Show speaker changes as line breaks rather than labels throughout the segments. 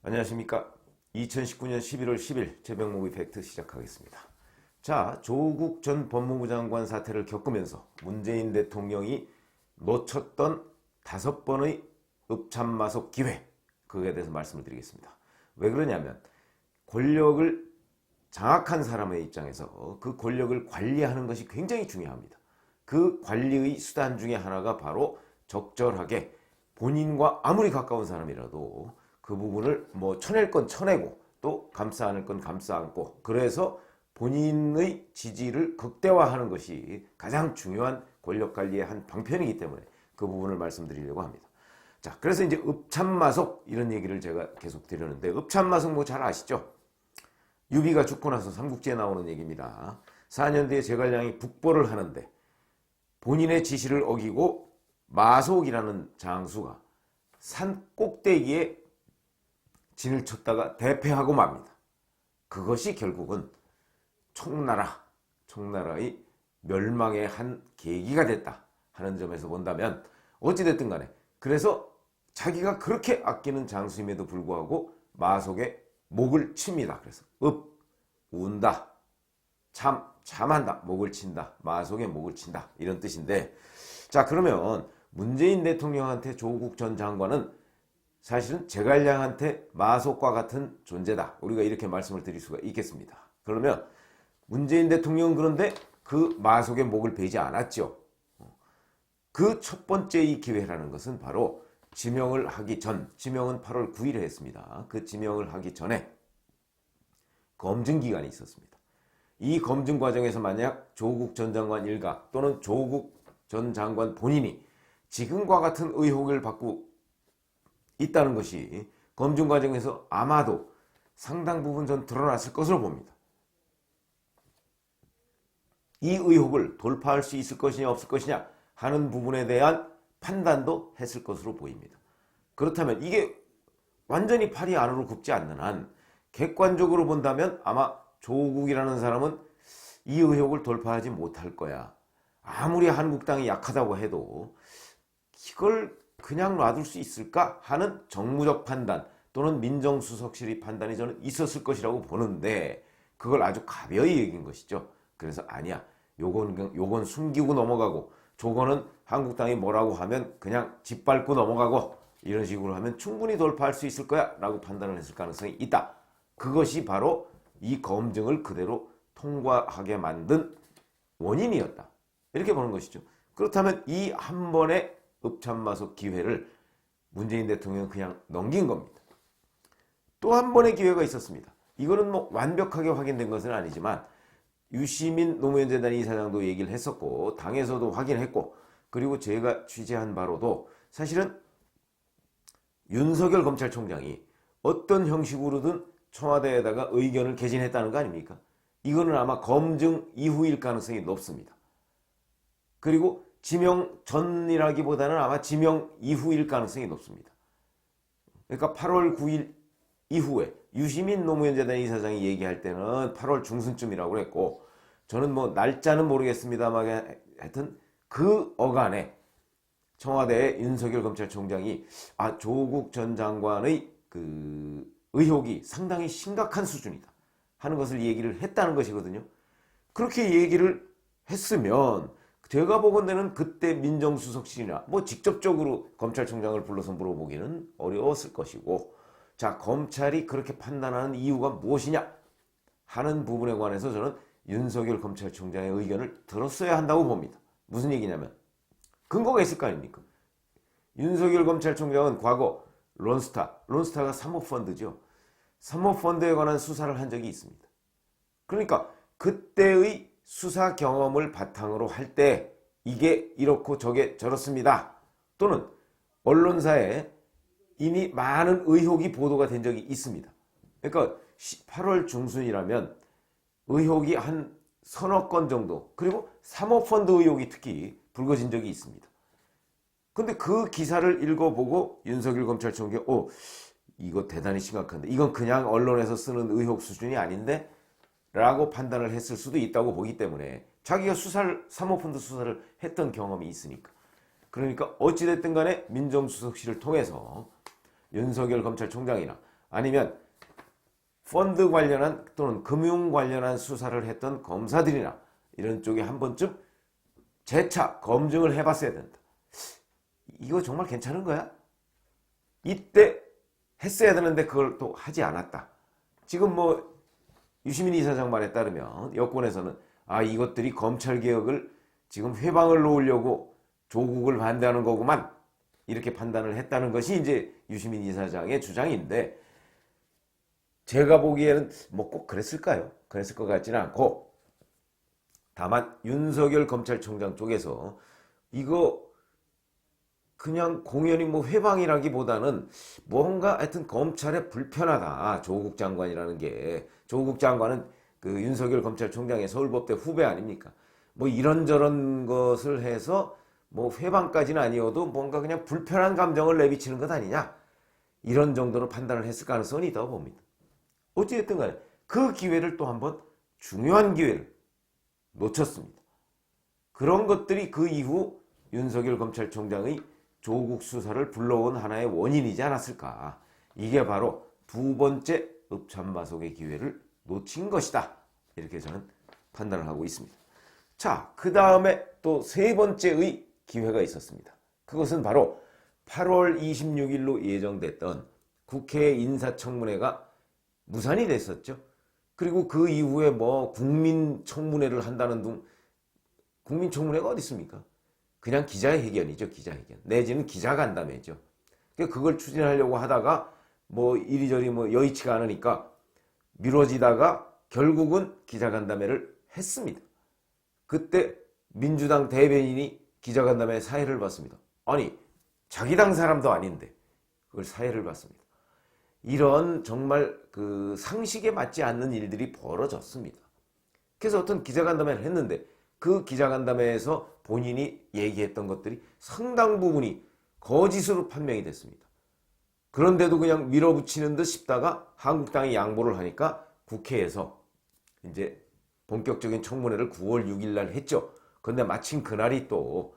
안녕하십니까. 2019년 11월 10일 최병목의 팩트 시작하겠습니다. 자, 조국 전 법무부 장관 사태를 겪으면서 문재인 대통령이 놓쳤던 5번의 읍참마속 기회, 그거에 대해서 말씀을 드리겠습니다. 왜 그러냐면 권력을 장악한 사람의 입장에서 그 권력을 관리하는 것이 굉장히 중요합니다. 그 관리의 수단 중에 하나가 바로 적절하게 본인과 아무리 가까운 사람이라도 그 부분을 쳐낼 건 쳐내고 또 감싸 안을 건 감싸 안고, 그래서 본인의 지지를 극대화하는 것이 가장 중요한 권력관리의 한 방편이기 때문에 그 부분을 말씀드리려고 합니다. 자, 그래서 이제 읍참마속 이런 얘기를 제가 계속 드렸는데, 읍참마속 잘 아시죠? 유비가 죽고 나서 삼국지에 나오는 얘기입니다. 4년 뒤에 제갈량이 북벌을 하는데 본인의 지시를 어기고 마속이라는 장수가 산 꼭대기에 진을 쳤다가 대패하고 맙니다. 그것이 결국은 총나라의 멸망의 한 계기가 됐다 하는 점에서 본다면, 어찌됐든 간에 그래서 자기가 그렇게 아끼는 장수임에도 불구하고 마속에 목을 칩니다. 그래서 운다, 참한다, 목을 친다, 마속에 목을 친다, 이런 뜻인데, 자, 그러면 문재인 대통령한테 조국 전 장관은 사실은 제갈량한테 마속과 같은 존재다, 우리가 이렇게 말씀을 드릴 수가 있겠습니다. 그러면 문재인 대통령은 그런데 그 마속에 목을 베지 않았죠. 그 첫 번째 이 기회라는 것은 바로 지명을 하기 전, 지명은 8월 9일에 했습니다. 그 지명을 하기 전에 검증 기간이 있었습니다. 이 검증 과정에서 만약 조국 전 장관 일가 또는 조국 전 장관 본인이 지금과 같은 의혹을 받고 있다는 것이 검증 과정에서 아마도 상당 부분 전 드러났을 것으로 봅니다. 이 의혹을 돌파할 수 있을 것이냐 없을 것이냐 하는 부분에 대한 판단도 했을 것으로 보입니다. 그렇다면 이게 완전히 팔이 안으로 굽지 않는 한 객관적으로 본다면 아마 조국이라는 사람은 이 의혹을 돌파하지 못할 거야. 아무리 한국당이 약하다고 해도 이걸 그냥 놔둘 수 있을까 하는 정무적 판단 또는 민정수석실의 판단이 저는 있었을 것이라고 보는데, 그걸 아주 가벼이 얘기한 것이죠. 그래서 아니야, 요건 숨기고 넘어가고, 저거는 한국당이 뭐라고 하면 그냥 짓밟고 넘어가고, 이런 식으로 하면 충분히 돌파할 수 있을 거야 라고 판단을 했을 가능성이 있다. 그것이 바로 이 검증을 그대로 통과하게 만든 원인이었다, 이렇게 보는 것이죠. 그렇다면 이 한 번의 읍참마속 기회를 문재인 대통령은 그냥 넘긴 겁니다. 또 한 번의 기회가 있었습니다. 이거는 완벽하게 확인된 것은 아니지만 유시민 노무현재단 이사장도 얘기를 했었고 당에서도 확인했고, 그리고 제가 취재한 바로도 사실은 윤석열 검찰총장이 어떤 형식으로든 청와대에다가 의견을 개진했다는 거 아닙니까? 이거는 아마 검증 이후일 가능성이 높습니다. 그리고 지명 전이라기보다는 아마 지명 이후일 가능성이 높습니다. 그러니까 8월 9일 이후에 유시민 노무현재단 이사장이 얘기할 때는 8월 중순쯤이라고 그랬고, 저는 날짜는 모르겠습니다만 하여튼 그 어간에 청와대의 윤석열 검찰총장이 조국 전 장관의 그 의혹이 상당히 심각한 수준이다 하는 것을 얘기를 했다는 것이거든요. 그렇게 얘기를 했으면 제가 보건대는 그때 민정수석실이나 직접적으로 검찰총장을 불러서 물어보기는 어려웠을 것이고, 자, 검찰이 그렇게 판단하는 이유가 무엇이냐 하는 부분에 관해서 저는 윤석열 검찰총장의 의견을 들었어야 한다고 봅니다. 무슨 얘기냐면 근거가 있을 거 아닙니까? 윤석열 검찰총장은 과거 론스타가 사모펀드죠. 사모펀드에 관한 수사를 한 적이 있습니다. 그러니까 그때의 수사 경험을 바탕으로 할 때 이게 이렇고 저게 저렇습니다, 또는 언론사에 이미 많은 의혹이 보도가 된 적이 있습니다. 그러니까 8월 중순이라면 의혹이 한 서너 건 정도, 그리고 사모펀드 의혹이 특히 불거진 적이 있습니다. 근데 그 기사를 읽어보고 윤석열 검찰총장이 이거 대단히 심각한데, 이건 그냥 언론에서 쓰는 의혹 수준이 아닌데 라고 판단을 했을 수도 있다고 보기 때문에, 자기가 사모펀드 수사를 했던 경험이 있으니까. 그러니까 어찌됐든 간에 민정수석실을 통해서 윤석열 검찰총장이나 아니면 펀드 관련한 또는 금융 관련한 수사를 했던 검사들이나 이런 쪽에 한 번쯤 재차 검증을 해봤어야 된다. 이거 정말 괜찮은 거야? 이때 했어야 되는데 그걸 또 하지 않았다. 지금 뭐 유시민 이사장 말에 따르면 여권에서는 이것들이 검찰개혁을 지금 회방을 놓으려고 조국을 반대하는 거구만, 이렇게 판단을 했다는 것이 이제 유시민 이사장의 주장인데, 제가 보기에는 뭐 꼭 그랬을까요? 그랬을 것 같지는 않고, 다만 윤석열 검찰총장 쪽에서 이거 그냥 공연히 뭐 회방이라기보다는 뭔가 하여튼 검찰에 불편하다. 조국 장관이라는 게, 조국 장관은 그 윤석열 검찰총장의 서울법대 후배 아닙니까? 뭐 이런저런 것을 해서 뭐 회방까지는 아니어도 뭔가 그냥 불편한 감정을 내비치는 것 아니냐, 이런 정도로 판단을 했을 가능성이 있다고 봅니다. 어찌됐든 간에 그 기회를 또 한번, 중요한 기회를 놓쳤습니다. 그런 것들이 그 이후 윤석열 검찰총장의 조국 수사를 불러온 하나의 원인이지 않았을까. 이게 바로 두 번째 읍참마속의 기회를 놓친 것이다, 이렇게 저는 판단을 하고 있습니다. 자, 그 다음에 또 세 번째의 기회가 있었습니다. 그것은 바로 8월 26일로 예정됐던 국회 인사청문회가 무산이 됐었죠. 그리고 그 이후에 뭐 국민청문회를 한다는 둥, 국민청문회가 어디 있습니까? 그냥 기자회견이죠. 기자회견 내지는 기자간담회죠. 그걸 추진하려고 하다가 뭐 이리저리 뭐 여의치가 않으니까 미뤄지다가 결국은 기자간담회를 했습니다. 그때 민주당 대변인이 기자간담회 사회를 받습니다. 아니, 자기 당 사람도 아닌데 그걸 사회를 받습니다. 이런 정말 그 상식에 맞지 않는 일들이 벌어졌습니다. 그래서 어떤 기자간담회를 했는데 그 기자간담회에서 본인이 얘기했던 것들이 상당 부분이 거짓으로 판명이 됐습니다. 그런데도 그냥 밀어붙이는 듯 싶다가 한국당이 양보를 하니까 국회에서 이제 본격적인 청문회를 9월 6일 날 했죠. 그런데 마침 그날이 또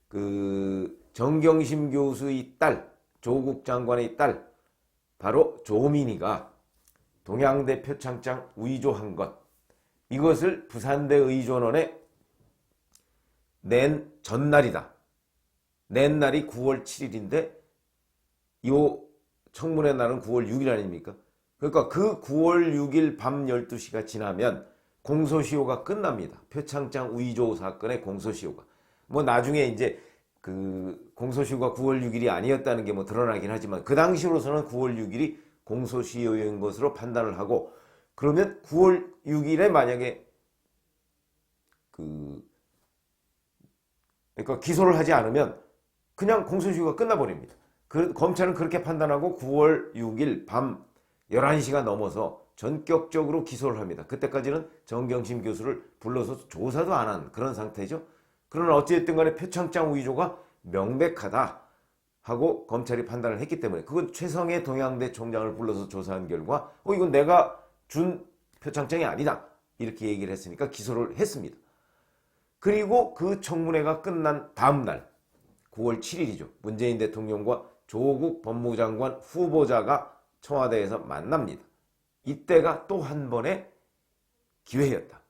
그 정경심 교수의 딸, 조국 장관의 딸, 바로 조민이가 동양대 표창장 위조한 것, 이것을 부산대 의존원에 낸 전날이다. 낸 날이 9월 7일인데 이 청문회 날은 9월 6일 아닙니까? 그러니까 그 9월 6일 밤 12시가 지나면 공소시효가 끝납니다. 표창장 위조 사건의 공소시효가. 뭐 나중에 이제 그 공소시효가 9월 6일이 아니었다는 게 뭐 드러나긴 하지만 그 당시로서는 9월 6일이 공소시효인 것으로 판단을 하고, 그러면 9월 6일에 만약에 그러니까 기소를 하지 않으면 그냥 공소시효가 끝나버립니다. 검찰은 그렇게 판단하고 9월 6일 밤 11시가 넘어서 전격적으로 기소를 합니다. 그때까지는 정경심 교수를 불러서 조사도 안 한 그런 상태죠. 그러나 어찌됐든 간에 표창장 위조가 명백하다 하고 검찰이 판단을 했기 때문에, 그건 최성해 동양대 총장을 불러서 조사한 결과 이건 내가 준 표창장이 아니다, 이렇게 얘기를 했으니까 기소를 했습니다. 그리고 그 청문회가 끝난 다음 날 9월 7일이죠. 문재인 대통령과 조국 법무장관 후보자가 청와대에서 만납니다. 이때가 또 한 번의 기회였다.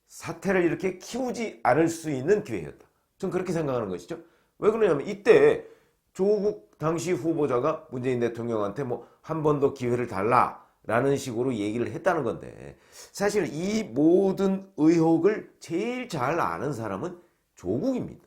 사태를 이렇게 키우지 않을 수 있는 기회였다. 전 그렇게 생각하는 것이죠. 왜 그러냐면 이때 조국 당시 후보자가 문재인 대통령한테 뭐 한 번 더 기회를 달라라는 식으로 얘기를 했다는 건데, 사실 이 모든 의혹을 제일 잘 아는 사람은 조국입니다.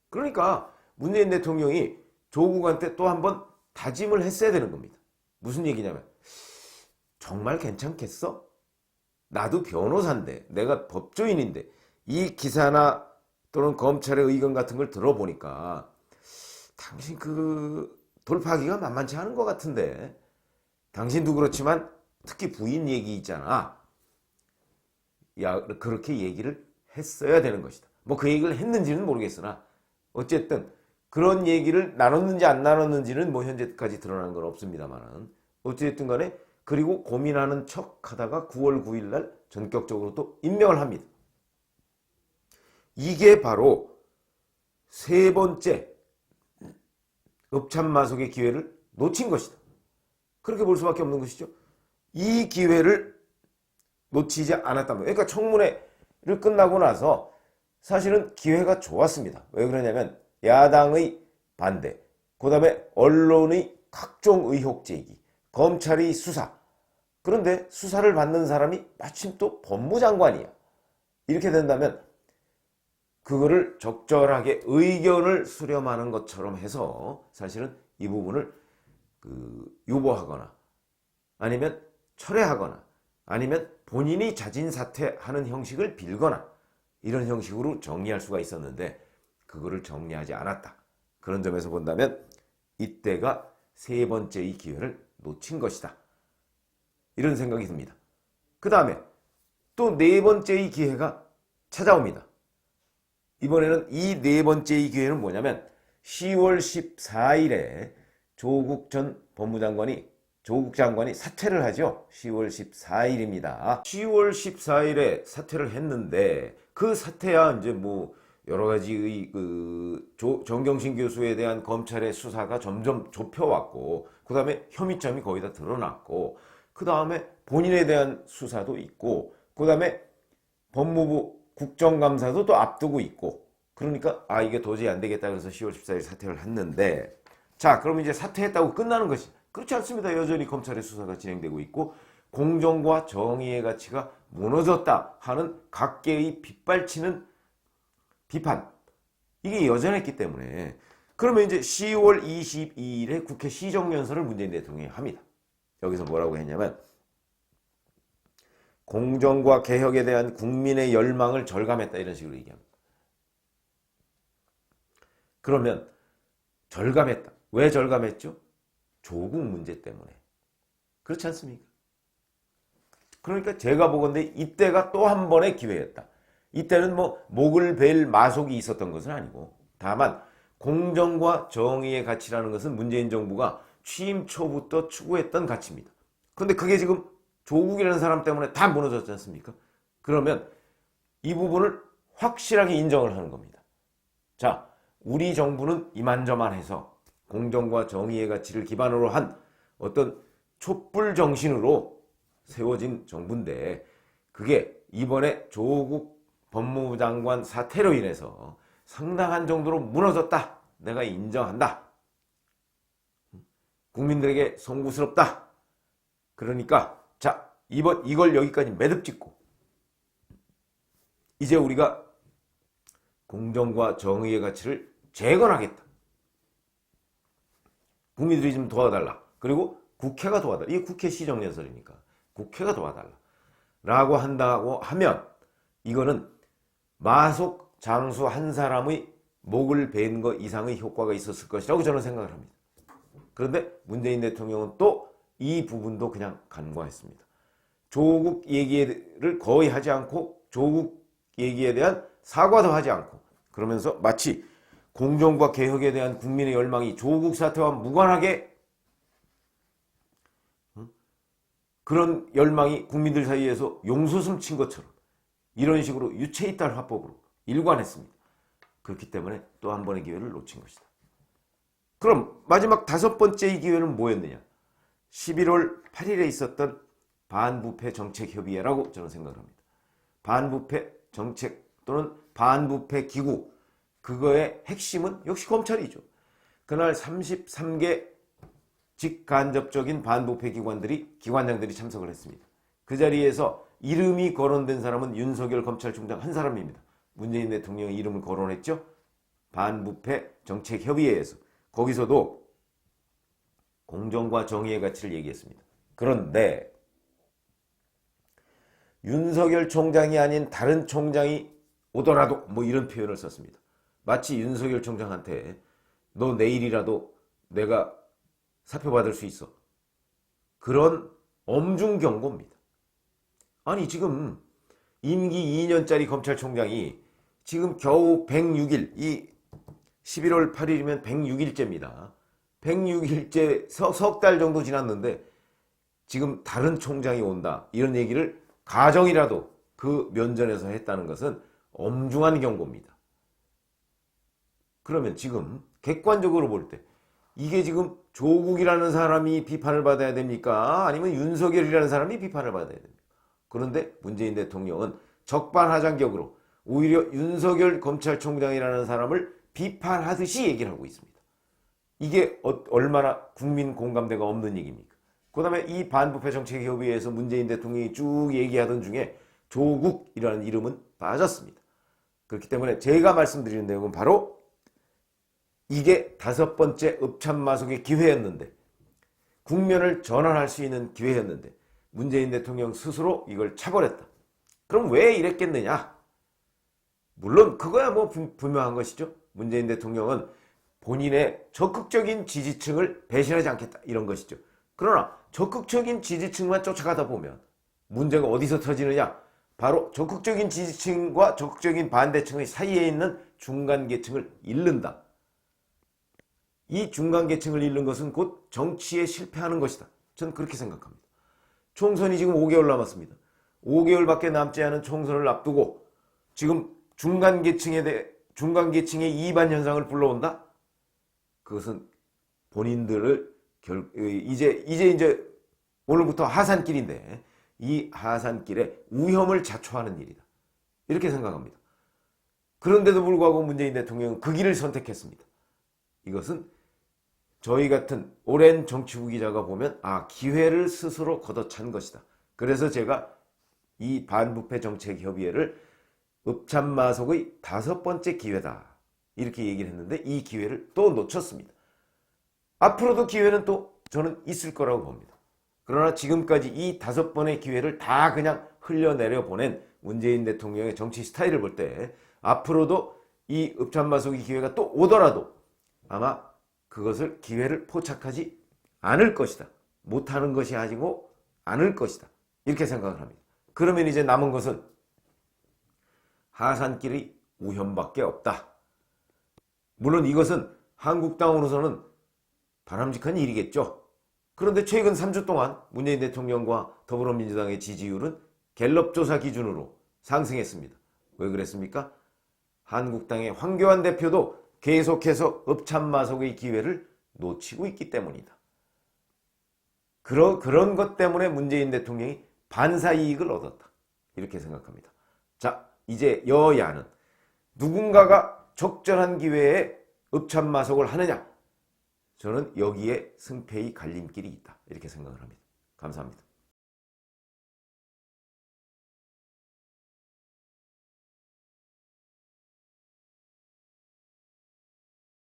그러니까 문재인 대통령이 조국한테 또 한 번 다짐을 했어야 되는 겁니다. 무슨 얘기냐면, 정말 괜찮겠어? 나도 변호사인데, 내가 법조인인데 이 기사나 또는 검찰의 의견 같은 걸 들어보니까 당신 그 돌파하기가 만만치 않은 것 같은데, 당신도 그렇지만 특히 부인 얘기 있잖아. 야, 그렇게 얘기를 했어야 되는 것이다. 뭐 그 얘기를 했는지는 모르겠으나 어쨌든 그런 얘기를 나눴는지 안 나눴는지는 뭐 현재까지 드러난 건 없습니다만, 어쨌든 간에 그리고 고민하는 척 하다가 9월 9일 날 전격적으로 또 임명을 합니다. 이게 바로 세 번째 읍참마속의 기회를 놓친 것이다. 그렇게 볼 수밖에 없는 것이죠. 이 기회를 놓치지 않았다면, 그러니까 청문회를 끝나고 나서 사실은 기회가 좋았습니다. 왜 그러냐면 야당의 반대, 그 다음에 언론의 각종 의혹 제기, 검찰의 수사, 그런데 수사를 받는 사람이 마침 또 법무장관이야. 이렇게 된다면 그거를 적절하게 의견을 수렴하는 것처럼 해서 사실은 이 부분을 유보하거나 아니면 철회하거나 아니면 본인이 자진 사퇴하는 형식을 빌거나 이런 형식으로 정리할 수가 있었는데 그거를 정리하지 않았다. 그런 점에서 본다면 이때가 세 번째의 기회를 놓친 것이다. 이런 생각이 듭니다. 그 다음에 또 네 번째의 기회가 찾아옵니다. 이번에는 이 네 번째의 기회는 뭐냐면 10월 14일에 조국 장관이 사퇴를 하죠. 10월 14일입니다. 10월 14일에 사퇴를 했는데 그 사퇴야 이제 뭐 여러 가지의 정경심 교수에 대한 검찰의 수사가 점점 좁혀왔고 그 다음에 혐의점이 거의 다 드러났고 그 다음에 본인에 대한 수사도 있고 그 다음에 법무부 국정감사도 또 앞두고 있고 그러니까 이게 도저히 안 되겠다 그래서 10월 14일 사퇴를 했는데 자 그럼 이제 사퇴했다고 끝나는 것이 그렇지 않습니다. 여전히 검찰의 수사가 진행되고 있고 공정과 정의의 가치가 무너졌다 하는 각계의 빗발치는 비판 이게 여전했기 때문에 그러면 이제 10월 22일에 국회 시정연설을 문재인 대통령이 합니다. 여기서 뭐라고 했냐면 공정과 개혁에 대한 국민의 열망을 절감했다 이런 식으로 얘기합니다. 그러면 절감했다. 왜 절감했죠? 조국 문제 때문에. 그렇지 않습니까? 그러니까 제가 보건대 이때가 또 한 번의 기회였다. 이때는 뭐 목을 벨 마속이 있었던 것은 아니고 다만 공정과 정의의 가치라는 것은 문재인 정부가 취임 초부터 추구했던 가치입니다. 그런데 그게 지금 조국이라는 사람 때문에 다 무너졌지 않습니까? 그러면 이 부분을 확실하게 인정을 하는 겁니다. 자, 우리 정부는 이만저만해서 공정과 정의의 가치를 기반으로 한 어떤 촛불 정신으로 세워진 정부인데 그게 이번에 조국 법무부 장관 사태로 인해서 상당한 정도로 무너졌다. 내가 인정한다. 국민들에게 송구스럽다. 그러니까 자 이걸 여기까지 매듭 짓고 이제 우리가 공정과 정의의 가치를 재건하겠다. 국민들이 좀 도와달라. 그리고 국회가 도와달라. 이게 국회 시정연설이니까 국회가 도와달라. 라고 한다고 하면 이거는 마속 장수 한 사람의 목을 벤 것 이상의 효과가 있었을 것이라고 저는 생각을 합니다. 그런데 문재인 대통령은 또 이 부분도 그냥 간과했습니다. 조국 얘기를 거의 하지 않고 조국 얘기에 대한 사과도 하지 않고 그러면서 마치 공정과 개혁에 대한 국민의 열망이 조국 사태와 무관하게 그런 열망이 국민들 사이에서 용솟음 친 것처럼 이런 식으로 유체이탈 화법으로 일관했습니다. 그렇기 때문에 또 한 번의 기회를 놓친 것이다. 그럼 마지막 다섯 번째의 기회는 뭐였느냐? 11월 8일에 있었던 반부패 정책협의회라고 저는 생각을 합니다. 반부패 정책 또는 반부패 기구 그거의 핵심은 역시 검찰이죠. 그날 33개 직간접적인 반부패 기관장들이 참석을 했습니다. 그 자리에서 이름이 거론된 사람은 윤석열 검찰총장 한 사람입니다. 문재인 대통령의 이름을 거론했죠. 반부패 정책협의회에서 거기서도 공정과 정의의 가치를 얘기했습니다. 그런데 윤석열 총장이 아닌 다른 총장이 오더라도 뭐 이런 표현을 썼습니다. 마치 윤석열 총장한테 너 내일이라도 내가 사표 받을 수 있어. 그런 엄중 경고입니다. 아니 지금 임기 2년짜리 검찰총장이 지금 겨우 106일 이 11월 8일이면 106일째입니다. 106일째 석 달 정도 지났는데 지금 다른 총장이 온다. 이런 얘기를 가정이라도 그 면전에서 했다는 것은 엄중한 경고입니다. 그러면 지금 객관적으로 볼 때 이게 지금 조국이라는 사람이 비판을 받아야 됩니까? 아니면 윤석열이라는 사람이 비판을 받아야 됩니까? 그런데 문재인 대통령은 적반하장격으로 오히려 윤석열 검찰총장이라는 사람을 비판하듯이 얘기를 하고 있습니다. 이게 얼마나 국민 공감대가 없는 얘기입니까? 그 다음에 이 반부패 정책협의회에서 문재인 대통령이 쭉 얘기하던 중에 조국이라는 이름은 빠졌습니다. 그렇기 때문에 제가 말씀드리는 내용은 바로 이게 5번째 읍참마속의 기회였는데, 국면을 전환할 수 있는 기회였는데 문재인 대통령 스스로 이걸 차버렸다. 그럼 왜 이랬겠느냐? 물론 그거야 뭐 분명한 것이죠. 문재인 대통령은 본인의 적극적인 지지층을 배신하지 않겠다, 이런 것이죠. 그러나 적극적인 지지층만 쫓아가다 보면 문제가 어디서 터지느냐? 바로 적극적인 지지층과 적극적인 반대층의 사이에 있는 중간계층을 잃는다. 이 중간계층을 잃는 것은 곧 정치에 실패하는 것이다. 저는 그렇게 생각합니다. 총선이 지금 5개월 남았습니다. 5개월밖에 남지 않은 총선을 앞두고 지금 중간계층의 이반 현상을 불러온다? 그것은 본인들을 이제 오늘부터 하산길인데 이 하산길에 위험을 자초하는 일이다. 이렇게 생각합니다. 그런데도 불구하고 문재인 대통령은 그 길을 선택했습니다. 이것은 저희 같은 오랜 정치부 기자가 보면 기회를 스스로 걷어찬 것이다. 그래서 제가 이 반부패 정책협의회를 읍참마속의 5번째 기회다, 이렇게 얘기를 했는데 이 기회를 또 놓쳤습니다. 앞으로도 기회는 또 저는 있을 거라고 봅니다. 그러나 지금까지 이 5번의 기회를 다 그냥 흘려내려 보낸 문재인 대통령의 정치 스타일을 볼 때 앞으로도 이 읍참마속의 기회가 또 오더라도 아마 그것을 기회를 포착하지 않을 것이다. 못하는 것이 아니고 않을 것이다. 이렇게 생각을 합니다. 그러면 이제 남은 것은 하산길의 우현밖에 없다. 물론 이것은 한국당으로서는 바람직한 일이겠죠. 그런데 최근 3주 동안 문재인 대통령과 더불어민주당의 지지율은 갤럽 조사 기준으로 상승했습니다. 왜 그랬습니까? 한국당의 황교안 대표도 계속해서 읍참마속의 기회를 놓치고 있기 때문이다. 그런 것 때문에 문재인 대통령이 반사이익을 얻었다. 이렇게 생각합니다. 자, 이제 여야는 누군가가 적절한 기회에 읍참마속을 하느냐? 저는 여기에 승패의 갈림길이 있다. 이렇게 생각을 합니다. 감사합니다.